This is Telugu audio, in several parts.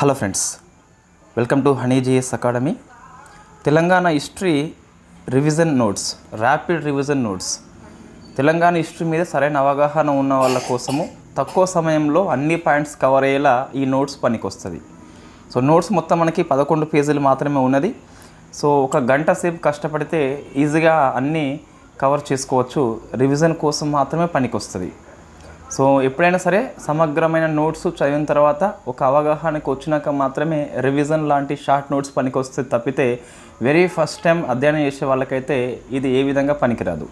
Hello friends, welcome to Honey GS Academy. Telangana history revision notes, rapid revision notes. Telangana history మీద సరైన అవగాహన ఉన్న వాళ్ళ కోసము తక్కువ సమయంలో అన్ని పాయింట్స్ కవర్ అయ్యేలా ఈ నోట్స్ పనికొస్తుంది. సో నోట్స్ మొత్తం మనకి 11 పేజీలు మాత్రమే ఉన్నది. సో ఒక గంట సేపు కష్టపడితే ఈజీగా అన్నీ కవర్ చేసుకోవచ్చు. రివిజన్ కోసం మాత్రమే పనికొస్తుంది. సో ఎప్పుడైనా సరే సమగ్రమైన నోట్స్ చదివిన తర్వాత ఒక అవగాహనకు వచ్చినాక మాత్రమే రివిజన్ లాంటి షార్ట్ నోట్స్ పనికొస్తుంది తప్పితే వెరీ ఫస్ట్ టైం అధ్యయనం చేసే వాళ్ళకైతే ఇది ఏ విధంగా పనికిరాదు.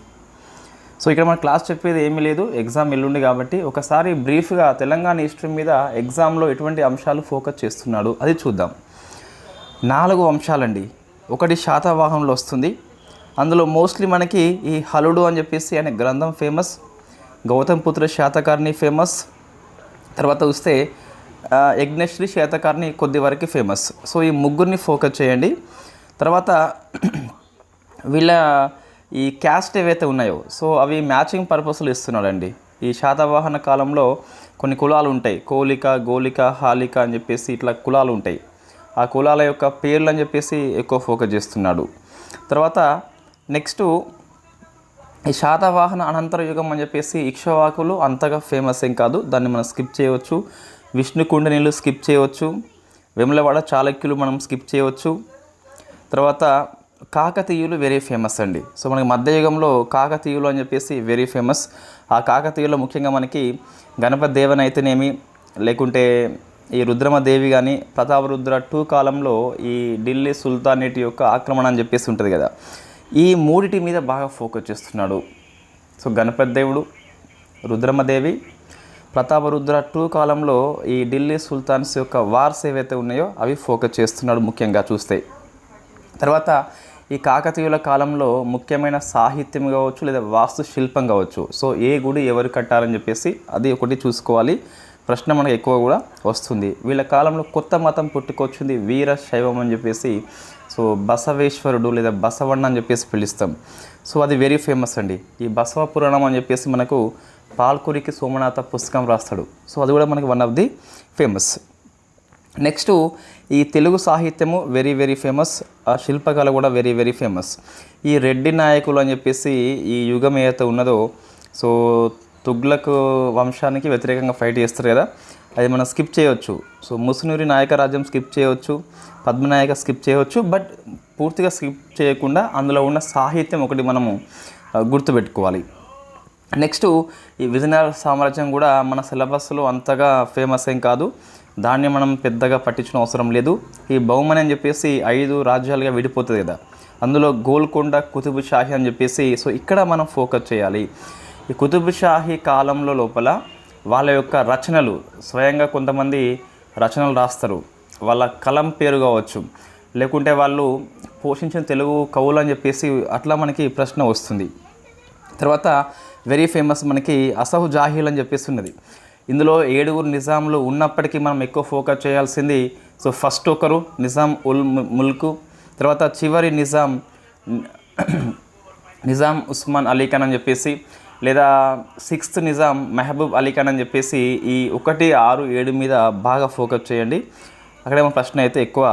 సో ఇక్కడ మన క్లాస్ చెప్పేది ఏమీ లేదు, ఎగ్జామ్ ఎల్లుండి కాబట్టి ఒకసారి బ్రీఫ్గా తెలంగాణ హిస్టరీ మీద ఎగ్జామ్లో ఎటువంటి అంశాలు ఫోకస్ చేస్తున్నాడు అది చూద్దాం. 4 అంశాలండి. ఒకటి శాతవాహనంలో వస్తుంది. అందులో మోస్ట్లీ మనకి ఈ హలుడు అని చెప్పేసి అనే గ్రంథం ఫేమస్, గౌతమిపుత్ర శాతకర్ణి ఫేమస్, తర్వాత చూస్తే యజ్ఞశ్రీ శాతకర్ణి కొద్ది వరకు ఫేమస్. సో ఈ ముగ్గురిని ఫోకస్ చేయండి. తర్వాత వీళ్ళ ఈ క్యాస్ట్ ఏవైతే ఉన్నాయో సో అవి మ్యాచింగ్ పర్పస్లు ఇస్తున్నాడండి. ఈ శాతవాహన కాలంలో కొన్ని కులాలు ఉంటాయి, కోలిక, గోలిక, హాలిక అని చెప్పేసి ఇట్లా కులాలు ఉంటాయి. ఆ కులాల యొక్క పేర్లు అని చెప్పేసి ఎక్కువ ఫోకస్ చేస్తున్నాడు. తర్వాత నెక్స్ట్ ఈ శాతవాహన అనంతర యుగం అని చెప్పేసి ఇక్ష్వాకులు అంతగా ఫేమస్ ఏం కాదు, దాన్ని మనం స్కిప్ చేయవచ్చు. విష్ణుకుండినులు స్కిప్ చేయవచ్చు. వేములవాడ చాళుక్యులు మనం స్కిప్ చేయవచ్చు. తర్వాత కాకతీయులు వెరీ ఫేమస్ అండి. సో మనకి మధ్యయుగంలో కాకతీయులు అని చెప్పేసి వెరీ ఫేమస్. ఆ కాకతీయుల్లో ముఖ్యంగా మనకి గణపతి దేవన్ అయితేనేమి, లేకుంటే ఈ రుద్రమదేవి కానీ, ప్రతాపరుద్ర 2 కాలంలో ఈ ఢిల్లీ సుల్తానేట్ యొక్క ఆక్రమణ అని చెప్పేసి ఉంటుంది కదా, ఈ మూడిటి మీద బాగా ఫోకస్ చేస్తున్నాడు. సో గణపతి దేవుడు, రుద్రమదేవి, ప్రతాపరుద్ర 2 కాలంలో ఈ ఢిల్లీ సుల్తాన్స్ యొక్క వార్స్ ఏవైతే ఉన్నాయో అవి ఫోకస్ చేస్తున్నాడు ముఖ్యంగా చూస్తే. తర్వాత ఈ కాకతీయుల కాలంలో ముఖ్యమైన సాహిత్యం కావచ్చు లేదా వాస్తు శిల్పం కావచ్చు. సో ఏ గుడి ఎవరు కట్టారని చెప్పేసి అది ఒకటి చూసుకోవాలి. ప్రశ్న మనకు ఎక్కువ కూడా వస్తుంది. వీళ్ళ కాలంలో కొత్త మతం పుట్టుకొచ్చింది వీర శైవం అని చెప్పేసి. సో బసవేశ్వరుడు లేదా బసవಣ್ణ అని చెప్పేసి పిలుస్తాం. సో అది వెరీ ఫేమస్ అండి. ఈ బసవ పురాణం అని చెప్పేసి మనకు పాల్కురికి సోమనాథ పుస్తకం రాస్తాడు. సో అది కూడా మనకి one of the famous. Next ఈ తెలుగు సాహిత్యము వెరీ వెరీ ఫేమస్. ఆ శిల్పకళ కూడా వెరీ వెరీ ఫేమస్. ఈ రెడ్డి నాయకులు అని చెప్పేసి ఈ యుగం ఏదైతే ఉన్నదో సో తుగ్లక్ వంశానికి వ్యతిరేకంగా ఫైట్ చేస్తారు కదా, అది మనం స్కిప్ చేయవచ్చు. సో ముసునూరి నాయక రాజ్యం స్కిప్ చేయవచ్చు, పద్మనాయక స్కిప్ చేయవచ్చు. బట్ పూర్తిగా స్కిప్ చేయకుండా అందులో ఉన్న సాహిత్యం ఒకటి మనము గుర్తుపెట్టుకోవాలి. నెక్స్ట్ ఈ విజయనగర సామ్రాజ్యం కూడా మన సిలబస్లో అంతగా ఫేమస్ ఏం కాదు, దాన్ని మనం పెద్దగా పట్టించిన అవసరం లేదు. ఈ బహుమని అని చెప్పేసి 5 రాజ్యాలుగా విడిపోతుంది కదా, అందులో గోల్కొండ, కుతుబ్ షాహీ అని చెప్పేసి. సో ఇక్కడ మనం ఫోకస్ చేయాలి. ఈ కుతుబ్ షాహీ కాలంలో లోపల వాళ్ళ యొక్క రచనలు స్వయంగా కొంతమంది రచనలు రాస్తారు, వాళ్ళ కలం పేరు కావచ్చు, లేకుంటే వాళ్ళు పోషించిన తెలుగు కవులు అని చెప్పేసి అట్లా మనకి ప్రశ్న వస్తుంది. తర్వాత వెరీ ఫేమస్ మనకి అసహు జాహీల్ అని చెప్పేసి ఉన్నది. ఇందులో 7 నిజాంలు ఉన్నప్పటికీ మనం ఎక్కువ ఫోకస్ చేయాల్సింది. సో ఫస్ట్ ఒకరు నిజాం ఉల్ ముల్క్, తర్వాత చివరి నిజాం ఉస్మాన్ అలీ ఖాన్ అని చెప్పేసి, లేదా 6th నిజాం మెహబూబ్ అలీ ఖాన్ అని చెప్పేసి ఈ 1, 6, 7 మీద బాగా ఫోకస్ చేయండి. అక్కడేమో ప్రశ్న అయితే ఎక్కువ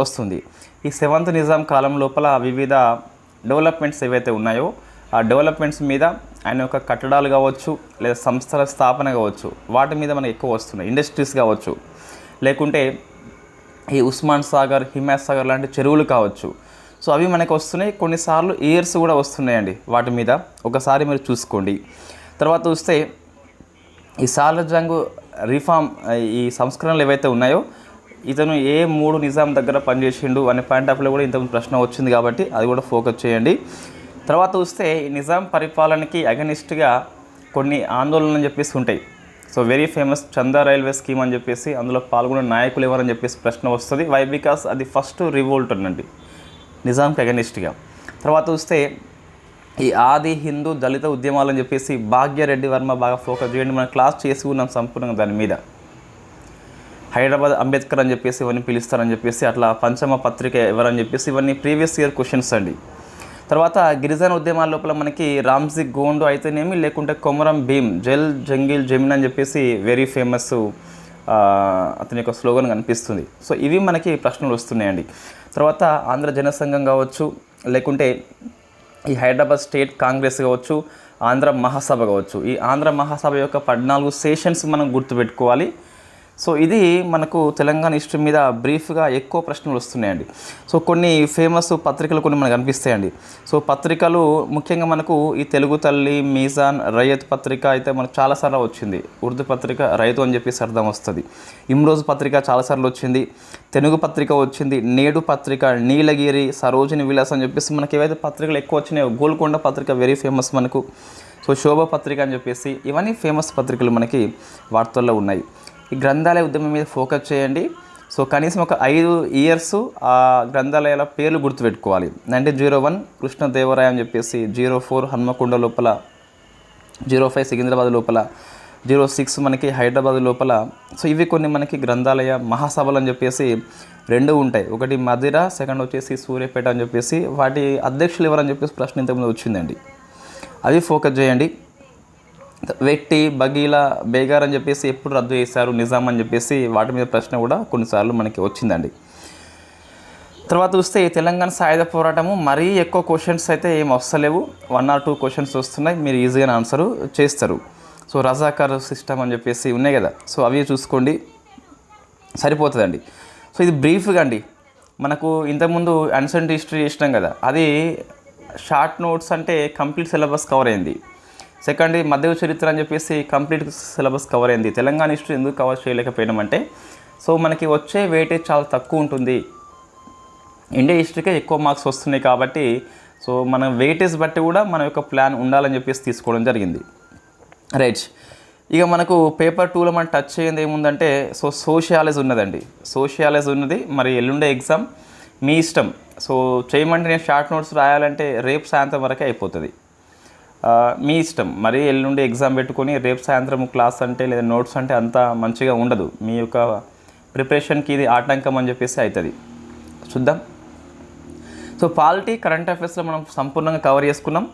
వస్తుంది. ఈ 7th నిజాం కాలం లోపల వివిధ డెవలప్మెంట్స్ ఏవైతే ఉన్నాయో ఆ డెవలప్మెంట్స్ మీద ఆయన యొక్క కట్టడాలు కావచ్చు లేదా సంస్థల స్థాపన కావచ్చు వాటి మీద మనకు ఎక్కువ వస్తున్నాయి. ఇండస్ట్రీస్ కావచ్చు, లేకుంటే ఈ ఉస్మాన్ సాగర్, హిమాయత్ సాగర్ లాంటి చెరువులు కావచ్చు. సో అవి మనకు వస్తున్నాయి. కొన్నిసార్లు ఇయర్స్ కూడా వస్తున్నాయండి వాటి మీద, ఒకసారి మీరు చూసుకోండి. తర్వాత చూస్తే ఈ సాలార్జంగ్ రిఫార్మ్, ఈ సంస్కరణలు ఏవైతే ఉన్నాయో ఇతను ఏ 3 నిజాం దగ్గర పనిచేసిండు అనే పాయింట్ ఆఫ్ లో కూడా ఇంతకు ప్రశ్న వచ్చింది కాబట్టి అది కూడా ఫోకస్ చేయండి. తర్వాత చూస్తే ఈ నిజాం పరిపాలనకి అగనిస్ట్గా కొన్ని ఆందోళనలు అని చెప్పేసి ఉంటాయి. సో వెరీ ఫేమస్ చందా రైల్వే స్కీమ్ అని చెప్పేసి, అందులో పాల్గొన్న నాయకులు ఎవరని చెప్పేసి ప్రశ్న వస్తుంది. వై? బికాస్ అది ఫస్ట్ రివోల్ట్ అనండి నిజాంకి అగనిస్ట్గా. తర్వాత చూస్తే ఈ ఆది హిందూ దళిత ఉద్యమాలు అని చెప్పేసి భాగ్యరెడ్డి వర్మ బాగా ఫోకస్ చేయండి. మనం క్లాస్ చేసి ఉన్నాం సంపూర్ణంగా దాని మీద. హైదరాబాద్ అంబేద్కర్ అని చెప్పేసి ఇవన్నీ పిలుస్తారని చెప్పేసి, అట్లా పంచమ పత్రిక ఎవరని చెప్పేసి ఇవన్నీ ప్రీవియస్ ఇయర్ క్వశ్చన్స్ అండి. తర్వాత గిరిజన ఉద్యమాల లోపల మనకి రామ్జీ గోండు అయితేనేమి, లేకుంటే కొమరం భీమ్, జల్ జంగిల్ జమీన్ అని చెప్పేసి వెరీ ఫేమస్ అతని యొక్క స్లోగన్ కనిపిస్తుంది. సో ఇవి మనకి ప్రశ్నలు వస్తున్నాయండి. తర్వాత ఆంధ్ర జనసంఘం కావచ్చు, లేకుంటే ఈ హైదరాబాద్ స్టేట్ కాంగ్రెస్ కావచ్చు, ఆంధ్ర మహాసభ కావచ్చు. ఈ ఆంధ్ర మహాసభ యొక్క 14 సెషన్స్ మనం గుర్తుపెట్టుకోవాలి. సో ఇది మనకు తెలంగాణ హిస్టరీ మీద బ్రీఫ్గా ఎక్కువ ప్రశ్నలు వస్తున్నాయండి. సో కొన్ని ఫేమస్ పత్రికలు కొన్ని మనకు కనిపిస్తాయండి. సో పత్రికలు ముఖ్యంగా మనకు ఈ తెలుగు తల్లి, మీజాన్, రయత్ పత్రిక అయితే మనకు చాలాసార్లు వచ్చింది. ఉర్దూ పత్రిక రైతు అని చెప్పేసి అర్థం వస్తుంది. ఇమ్రోజ్ పత్రిక చాలాసార్లు వచ్చింది. తెలుగు పత్రిక వచ్చింది. నేడు పత్రిక, నీలగిరి, సరోజిని విలాస్ అని చెప్పేసి మనకి ఏవైతే పత్రికలు ఎక్కువ వచ్చినాయో, గోల్కొండ పత్రిక వెరీ ఫేమస్ మనకు. సో శోభ పత్రిక అని చెప్పేసి ఇవన్నీ ఫేమస్ పత్రికలు మనకి వార్తల్లో ఉన్నాయి. ఈ గ్రంథాలయ ఉద్యమం మీద ఫోకస్ చేయండి. సో కనీసం ఒక 5 ఇయర్స్ ఆ గ్రంథాలయాల పేర్లు గుర్తుపెట్టుకోవాలి. 1901 కృష్ణదేవరాయ అని చెప్పేసి, 04 హన్మకొండ లోపల, 05 సికింద్రాబాద్ లోపల, 06 మనకి హైదరాబాద్ లోపల. సో ఇవి కొన్ని మనకి గ్రంథాలయ మహాసభలు అని చెప్పేసి 2 ఉంటాయి. ఒకటి మదిర, సెకండ్ వచ్చేసి సూర్యాపేట అని చెప్పేసి. వాటి అధ్యక్షులు ఎవరని చెప్పేసి ప్రశ్న ఇంతకుముందు వచ్చిందండి. అవి ఫోకస్ చేయండి. వెట్టి, బగీలా, బేగార్ అని చెప్పేసి ఎప్పుడు రద్దు చేశారు నిజాం అని చెప్పేసి వాటి మీద ప్రశ్న కూడా కొన్నిసార్లు మనకి వచ్చిందండి. తర్వాత చూస్తే ఈ తెలంగాణ సాయుధ పోరాటము మరీ ఎక్కువ క్వశ్చన్స్ అయితే ఏం వస్తలేవు. 1 or 2 క్వశ్చన్స్ వస్తున్నాయి. మీరు ఈజీగా ఆన్సర్ చేస్తారు. సో రజాకర్ సిస్టమ్ అని చెప్పేసి ఉన్నాయి కదా, సో అవి చూసుకోండి, సరిపోతుందండి. సో ఇది బ్రీఫ్గా అండి. మనకు ఇంతకుముందు అన్సెంట్ హిస్టరీ చేసినాం కదా, అది షార్ట్ నోట్స్ అంటే కంప్లీట్ సిలబస్ కవర్ అయింది. సెకండ్ మధ్య చరిత్ర అని చెప్పేసి కంప్లీట్ సిలబస్ కవర్ అయింది. తెలంగాణ హిస్టరీ ఎందుకు కవర్ చేయలేకపోయినామంటే, సో మనకి వచ్చే వెయిటేజ్ చాలా తక్కువ ఉంటుంది. ఇండియా హిస్టరీకే ఎక్కువ మార్క్స్ వస్తున్నాయి కాబట్టి సో మన వెయిటేజ్ బట్టి కూడా మన యొక్క ప్లాన్ ఉండాలని చెప్పేసి తీసుకోవడం జరిగింది. రైట్, ఇక మనకు పేపర్ 2లో మనం టచ్ చేయంది ఏముందంటే, సో సోషియాలజీ ఉన్నదండి. సోషియాలజీ ఉన్నది. మరి ఎల్లుండే ఎగ్జామ్ మీ ఇష్టం. సో చేయమంటే నేను షార్ట్ నోట్స్ రాయాలంటే రేపు సాయంత్రం వరకే అయిపోతుంది. మీ ఇష్టం. మరి ఎల్లుండి ఎగ్జామ్ పెట్టుకొని రేపు సాయంత్రం క్లాస్ అంటే లేదా నోట్స్ అంటే అంత మంచిగా ఉండదు. మీ యొక్క ప్రిపరేషన్కి ఇది ఆటంకం అని చెప్పేసి అవుతుంది. చూద్దాం. సో పాలిటీ, కరెంట్ అఫైర్స్లో మనం సంపూర్ణంగా కవర్ చేసుకున్నాం,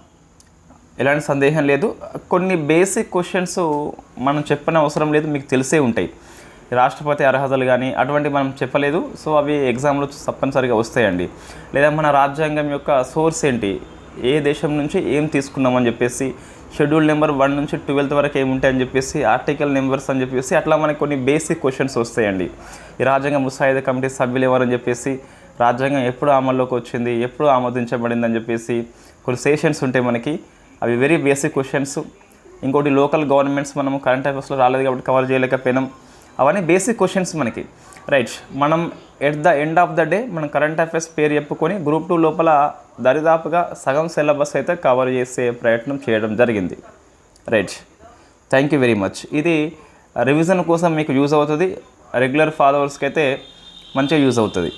ఎలాంటి సందేహం లేదు. కొన్ని బేసిక్ క్వశ్చన్స్ మనం చెప్పని అవసరం లేదు, మీకు తెలిసే ఉంటాయి. రాష్ట్రపతి అర్హతలు కానీ అటువంటివి మనం చెప్పలేదు. సో అవి ఎగ్జామ్లో తప్పనిసరిగా వస్తాయండి. లేదా మన రాజ్యాంగం యొక్క సోర్స్ ఏంటి, ఏ దేశం నుంచి ఏం తీసుకున్నామని చెప్పేసి, షెడ్యూల్ నెంబర్ 1 నుంచి 12 వరకు ఏముంటాయని చెప్పేసి, ఆర్టికల్ నెంబర్స్ అని చెప్పేసి, అట్లా మనకి కొన్ని బేసిక్ క్వశ్చన్స్ వస్తాయండి. ఈ రాజ్యాంగ ముసాయిదా కమిటీ సభ్యులు ఎవరని చెప్పేసి, రాజ్యాంగం ఎప్పుడు అమల్లోకి వచ్చింది, ఎప్పుడు ఆమోదించబడింది అని చెప్పేసి కొన్ని సెషన్స్ ఉంటాయి మనకి. అవి వెరీ బేసిక్ క్వశ్చన్స్. ఇంకోటి లోకల్ గవర్నమెంట్స్ మనము కరెంట్ అఫైర్స్లో రాలేదు కాబట్టి కవర్ చేయలేకపోయినాం. అవన్నీ బేసిక్ క్వశ్చన్స్ మనకి. రైట్, మనం at the end of the day మనం కరెంట్ అఫైర్స్ పేరు చెప్పుకొని గ్రూప్ 2 లోపల దరిదాపుగా సగం సిలబస్ అయితే కవర్ చేసే ప్రయత్నం చేయడం జరిగింది. Right, thank you very much. ఇది రివిజన్ కోసం మీకు యూజ్ అవుతుంది. రెగ్యులర్ ఫాలోవర్స్కి అయితే మంచిగా యూజ్ అవుతుంది.